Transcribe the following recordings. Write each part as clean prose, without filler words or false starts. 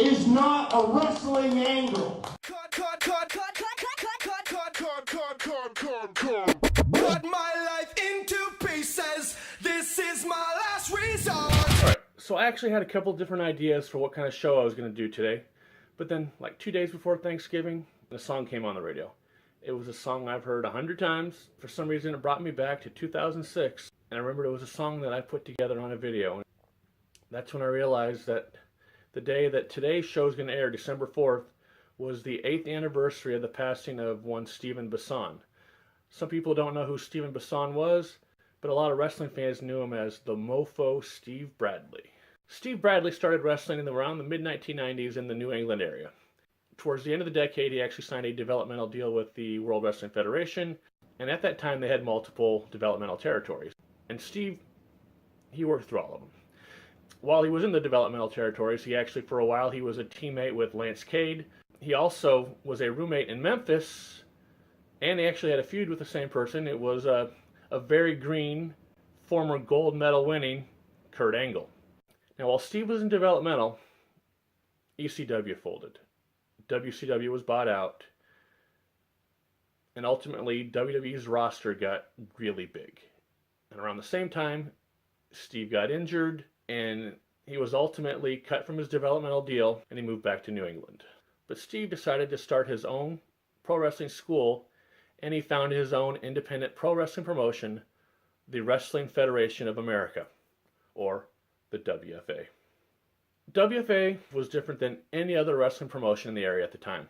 is not a wrestling angle. Cut my life into pieces. This is my last resort. Alright, so I actually had a couple different ideas for what kind of show I was going to do today. But then, like 2 days before Thanksgiving, the song came on the radio. It was a song I've heard 100 times. For some reason, it brought me back to 2006. And I remembered it was a song that I put together on a video. And that's when I realized that the day that today's show is going to air, December 4th, was the 8th anniversary of the passing of one Stephen Bisson. Some people don't know who Stephen Bisson was, but a lot of wrestling fans knew him as the Mofo Steve Bradley. Steve Bradley started wrestling around the mid-1990s in the New England area. Towards the end of the decade, he actually signed a developmental deal with the World Wrestling Federation, and at that time they had multiple developmental territories. And Steve, he worked through all of them. While he was in the developmental territories, he actually, for a while, he was a teammate with Lance Cade. He also was a roommate in Memphis, and they actually had a feud with the same person. It was a very green, former gold medal winning Kurt Angle. Now, while Steve was in developmental, ECW folded. WCW was bought out, and ultimately WWE's roster got really big. And around the same time, Steve got injured, and he was ultimately cut from his developmental deal, and he moved back to New England. But Steve decided to start his own pro wrestling school, and he founded his own independent pro wrestling promotion, the Wrestling Federation of America, or the WFA. WFA was different than any other wrestling promotion in the area at the time.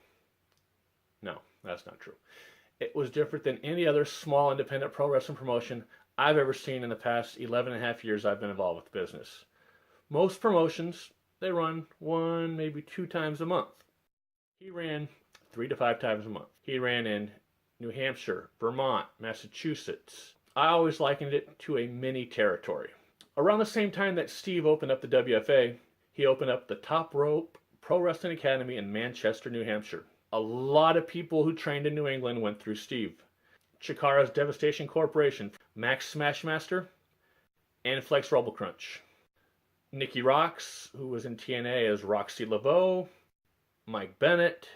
No, that's not true. It was different than any other small independent pro wrestling promotion I've ever seen in the past 11 and a half years I've been involved with the business. Most promotions, they run 1, maybe 2 times a month. He ran 3 to 5 times a month. He ran in New Hampshire, Vermont, Massachusetts. I always likened it to a mini territory. Around the same time that Steve opened up the WFA, he opened up the Top Rope Pro Wrestling Academy in Manchester, New Hampshire. A lot of people who trained in New England went through Steve. Chikara's Devastation Corporation, Max Smashmaster, and Flex Rumble Crunch. Nikki Rocks, who was in TNA as Roxy Laveau, Mike Bennett,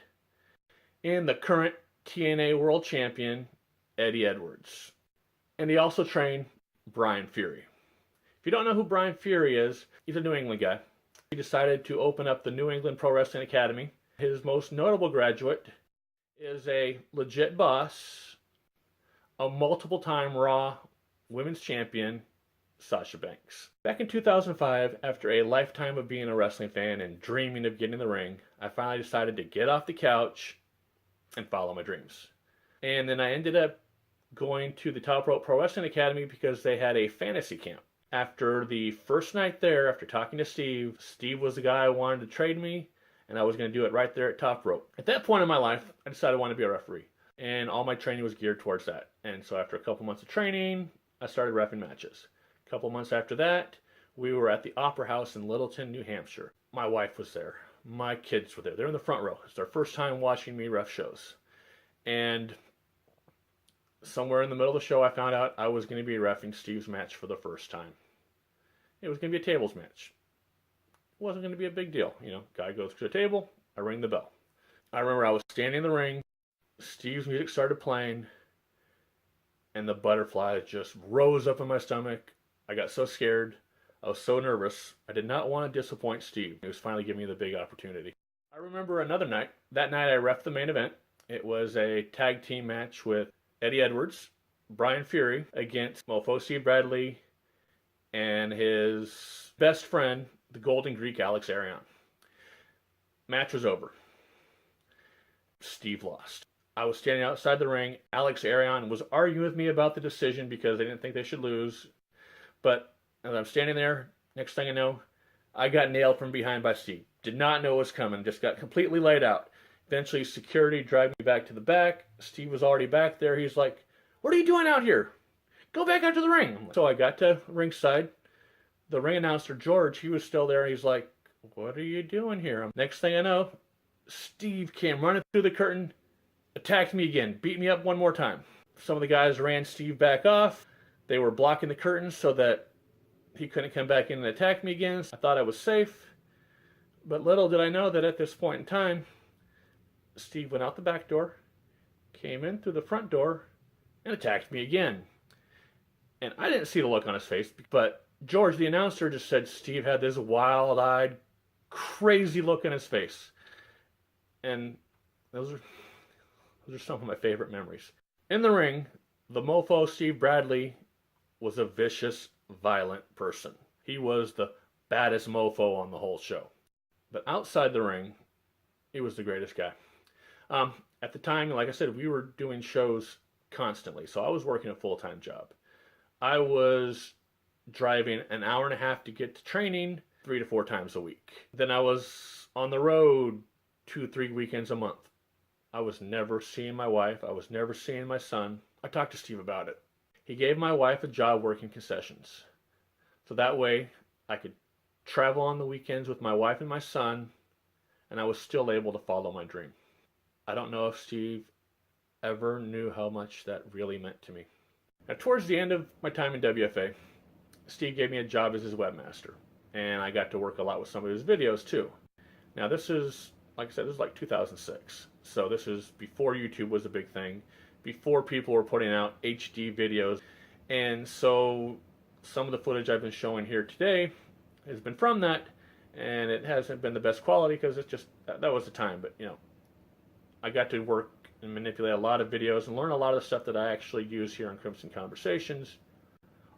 and the current TNA World Champion, Eddie Edwards. And he also trained Brian Fury. If you don't know who Brian Fury is, he's a New England guy. He decided to open up the New England Pro Wrestling Academy. His most notable graduate is a legit boss, a multiple-time Raw Women's Champion, Sasha Banks. Back in 2005, after a lifetime of being a wrestling fan and dreaming of getting in the ring, I finally decided to get off the couch and follow my dreams. And then I ended up going to the Top Rope Pro Wrestling Academy because they had a fantasy camp. After the first night there, after talking to Steve, Steve was the guy I wanted to trade me, and I was going to do it right there at Top Rope. At that point in my life, I decided I wanted to be a referee, and all my training was geared towards that. And so after a couple months of training, I started reffing matches. A couple months after that, we were at the Opera House in Littleton, New Hampshire. My wife was there. My kids were there. They're in the front row. It's their first time watching me ref shows. And somewhere in the middle of the show, I found out I was going to be reffing Steve's match for the first time. It was going to be a tables match. It wasn't going to be a big deal. You know, guy goes to the table, I ring the bell. I remember I was standing in the ring, Steve's music started playing, and the butterflies just rose up in my stomach. I got so scared. I was so nervous. I did not want to disappoint Steve. He was finally giving me the big opportunity. I remember another night. That night I reffed the main event. It was a tag team match with Eddie Edwards, Brian Fury, against Mofo Steve Bradley and his best friend, the Golden Greek Alex Arion. Match was over. Steve lost. I was standing outside the ring. Alex Arion was arguing with me about the decision because they didn't think they should lose. But as I'm standing there, next thing I know, I got nailed from behind by Steve. Did not know what was coming. Just got completely laid out. Eventually, security dragged me back to the back. Steve was already back there. He's like, "What are you doing out here? Go back out to the ring." So I got to ringside. The ring announcer, George, he was still there. He's like, "What are you doing here?" Next thing I know, Steve came running through the curtain, attacked me again, beat me up one more time. Some of the guys ran Steve back off. They were blocking the curtains so that he couldn't come back in and attack me again. I thought I was safe. But little did I know that at this point in time, Steve went out the back door, came in through the front door, and attacked me again. And I didn't see the look on his face, but George, the announcer, just said Steve had this wild-eyed, crazy look in his face. And those are some of my favorite memories. In the ring, the mofo Steve Bradley was a vicious, violent person. He was the baddest mofo on the whole show. But outside the ring, he was the greatest guy. At the time, like I said, we were doing shows constantly, so I was working a full-time job. I was driving an hour and a half to get to training 3 to 4 times a week. Then I was on the road 2-3 weekends a month. I was never seeing my wife. I was never seeing my son. I talked to Steve about it. He gave my wife a job working concessions. So that way I could travel on the weekends with my wife and my son, and I was still able to follow my dream. I don't know if Steve ever knew how much that really meant to me. Now, towards the end of my time in WFA, Steve gave me a job as his webmaster, and I got to work a lot with some of his videos too. Now this is, like I said, this is like 2006. So this is before YouTube was a big thing, before people were putting out HD videos. And so some of the footage I've been showing here today has been from that, and it hasn't been the best quality because it's just, that was the time. But, you know, I got to work and manipulate a lot of videos and learn a lot of the stuff that I actually use here on Crimson Conversations,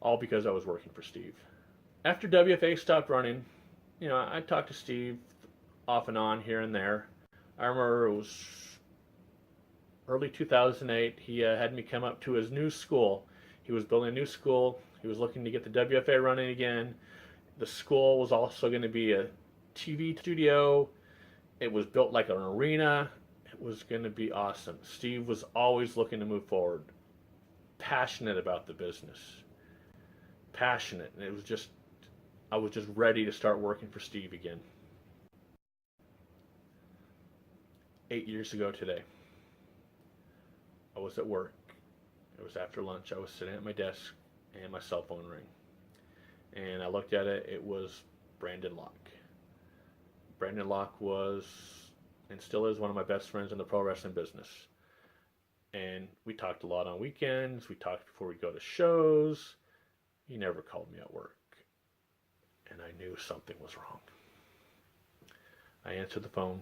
all because I was working for Steve. After WFA stopped running, you know, I talked to Steve off and on here and there. I remember it was early 2008. He had me come up to his new school. He was building a new school. He was looking to get the WFA running again. The school was also going to be a TV studio. It was built like an arena. It was going to be awesome. Steve was always looking to move forward. Passionate about the business. Passionate. And it was just, I was just ready to start working for Steve again. 8 years ago today, I was at work. It was after lunch. I was sitting at my desk and my cell phone rang. And I looked at it. It was Brandon Locke. Brandon Locke was and still is one of my best friends in the pro wrestling business. And we talked a lot on weekends. We talked before we go to shows. He never called me at work. And I knew something was wrong. I answered the phone.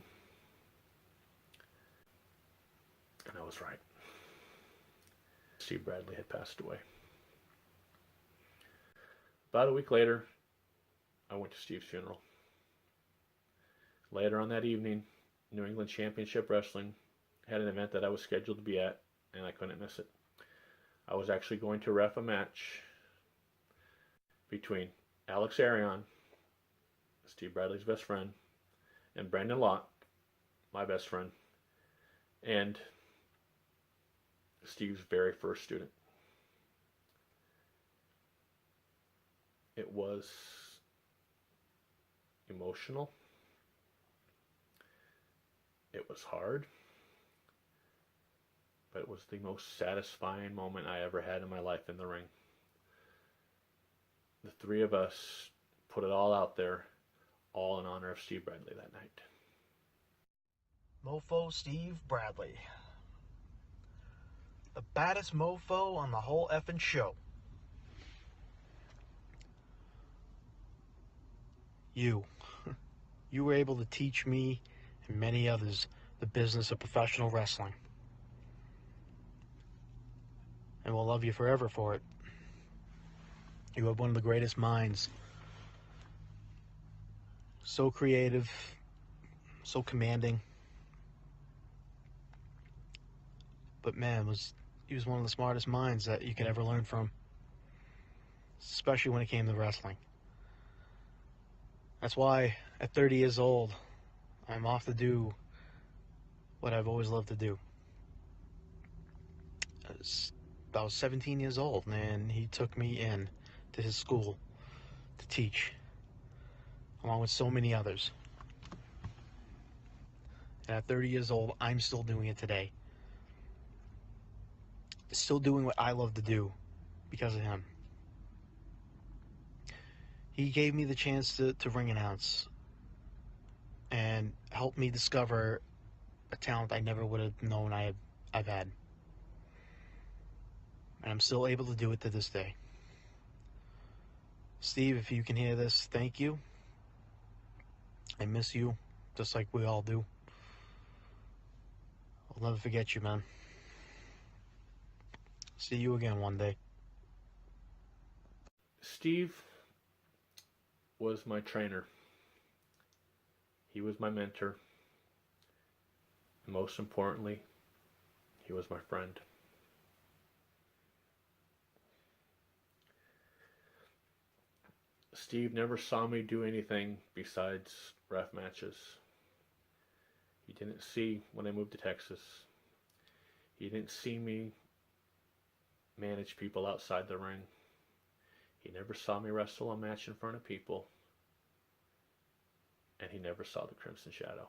And I was right. Steve Bradley had passed away. About a week later, I went to Steve's funeral. Later on that evening, New England Championship Wrestling had an event that I was scheduled to be at, and I couldn't miss it. I was actually going to ref a match between Alex Arion, Steve Bradley's best friend, and Brandon Locke, my best friend, and Steve's very first student. It was emotional. It was hard. But it was the most satisfying moment I ever had in my life in the ring. The three of us put it all out there, all in honor of Steve Bradley that night. Mofo Steve Bradley. The baddest mofo on the whole effing show. You were able to teach me and many others the business of professional wrestling. And we'll love you forever for it. You have one of the greatest minds. So creative, so commanding. But man, he was one of the smartest minds that you could ever learn from. Especially when it came to wrestling. That's why at 30 years old, I'm off to do what I've always loved to do. I was 17 years old, and he took me in to his school to teach, along with so many others. And at 30 years old, I'm still doing it today. Still doing what I love to do because of him. He gave me the chance to ring announce helped me discover a talent I never would have known I've had. And I'm still able to do it to this day. Steve, if you can hear this, thank you. I miss you, just like we all do. I'll never forget you, man. See you again one day. Steve was my trainer. He was my mentor. And most importantly, he was my friend. Steve never saw me do anything besides ref matches. He didn't see when I moved to Texas. He didn't see me manage people outside the ring. He never saw me wrestle a match in front of people. And he never saw the Crimson Shadow.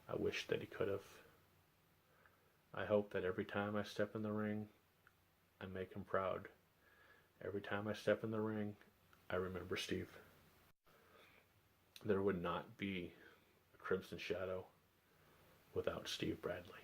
I wish that he could have. I hope that every time I step in the ring, I make him proud. Every time I step in the ring, I remember Steve. There would not be a Crimson Shadow without Steve Bradley.